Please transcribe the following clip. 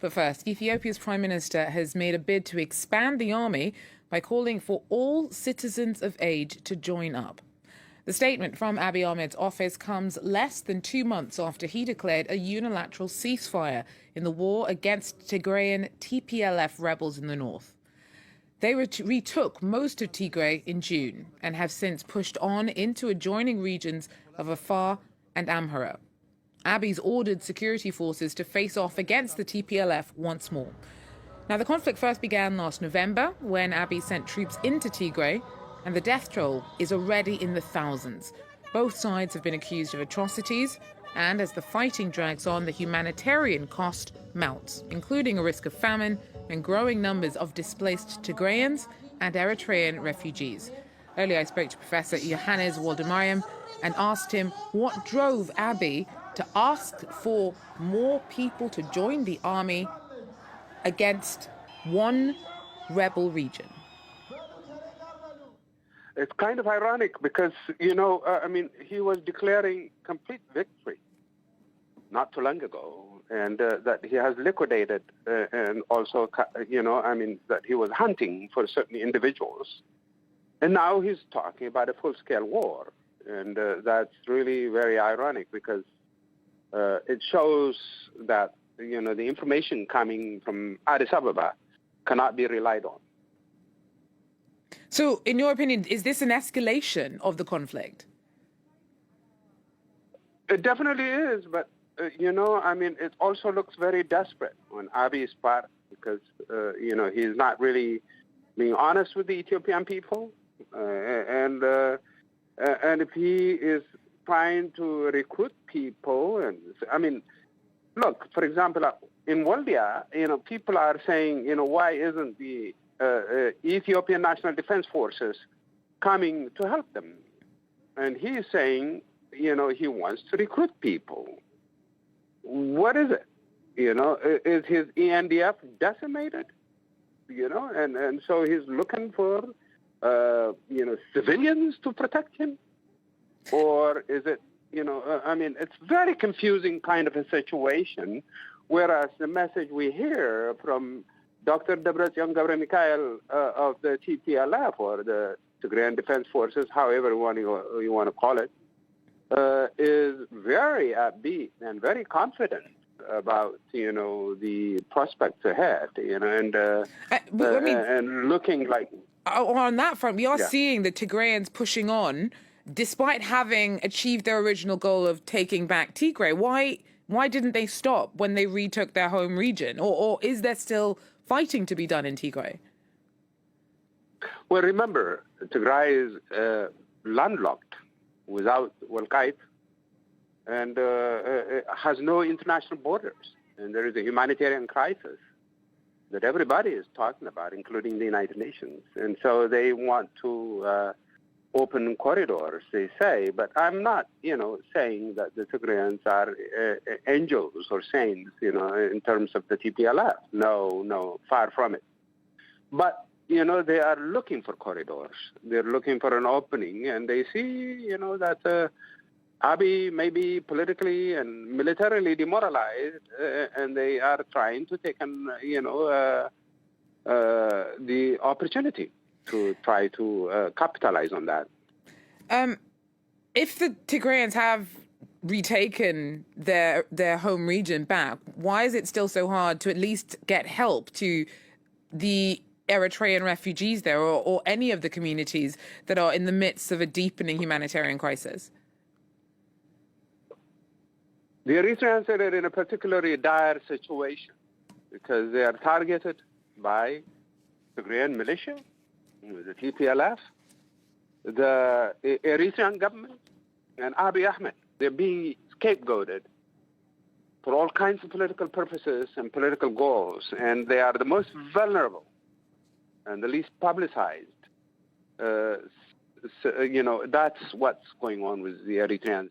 But first, Ethiopia's Prime Minister has made a bid to expand the army by calling for all citizens of age to join up. The statement from Abiy Ahmed's office comes less than 2 months after he declared a unilateral ceasefire in the war against Tigrayan TPLF rebels in the north. They retook most of Tigray in June and have since pushed on into adjoining regions of Afar and Amhara. Abiy's ordered security forces to face off against the TPLF once more. Now, the conflict first began last November when Abiy sent troops into Tigray, and the death toll is already in the thousands. Both sides have been accused of atrocities, and as the fighting drags on, the humanitarian cost mounts, including a risk of famine and growing numbers of displaced Tigrayans and Eritrean refugees. Earlier, I spoke to Professor Johannes Waldemariam and asked him what drove Abiy to ask for more people to join the army against one rebel region. It's kind of ironic because, he was declaring complete victory not too long ago, and that he has liquidated and also, that he was hunting for certain individuals. And now he's talking about a full-scale war. And that's really very ironic because it shows that, the information coming from Addis Ababa cannot be relied on. So, in your opinion, is this an escalation of the conflict? It definitely is, but, it also looks very desperate on Abiy's part because, he's not really being honest with the Ethiopian people. And if he is trying to recruit people, look, for example, in Waldia, people are saying, why isn't the Ethiopian National Defense Forces coming to help them? And he's saying, he wants to recruit people. What is it? Is his ENDF decimated? And so he's looking for, civilians to protect him? Or is it, it's very confusing kind of a situation, whereas the message we hear from Dr. Debretsion Gebremichael of the TPLF, or the Tigrayan Defense Forces, however you want to call it, is very upbeat and very confident about, the prospects ahead, and looking like... On that front, we are seeing the Tigrayans pushing on, despite having achieved their original goal of taking back Tigray. Why didn't they stop when they retook their home region? Or is there still fighting to be done in Tigray? Well, remember, Tigray is landlocked without Walqait and has no international borders. And there is a humanitarian crisis that everybody is talking about, including the United Nations. And so they want to open corridors, they say. But I'm not, saying that the Tigrayans are angels or saints, in terms of the TPLF. No, far from it. But, they are looking for corridors. They're looking for an opening, and they see, that Abiy may be politically and militarily demoralized, and they are trying to take the opportunity to try to capitalize on that. If the Tigrayans have retaken their home region back, why is it still so hard to at least get help to the Eritrean refugees there, or any of the communities that are in the midst of a deepening humanitarian crisis? The Eritreans are in a particularly dire situation because they are targeted by the Tigrayan militia, the TPLF, the Eritrean government, and Abiy Ahmed. They're being scapegoated for all kinds of political purposes and political goals, and they are the most vulnerable and the least publicized. That's what's going on with the Eritreans.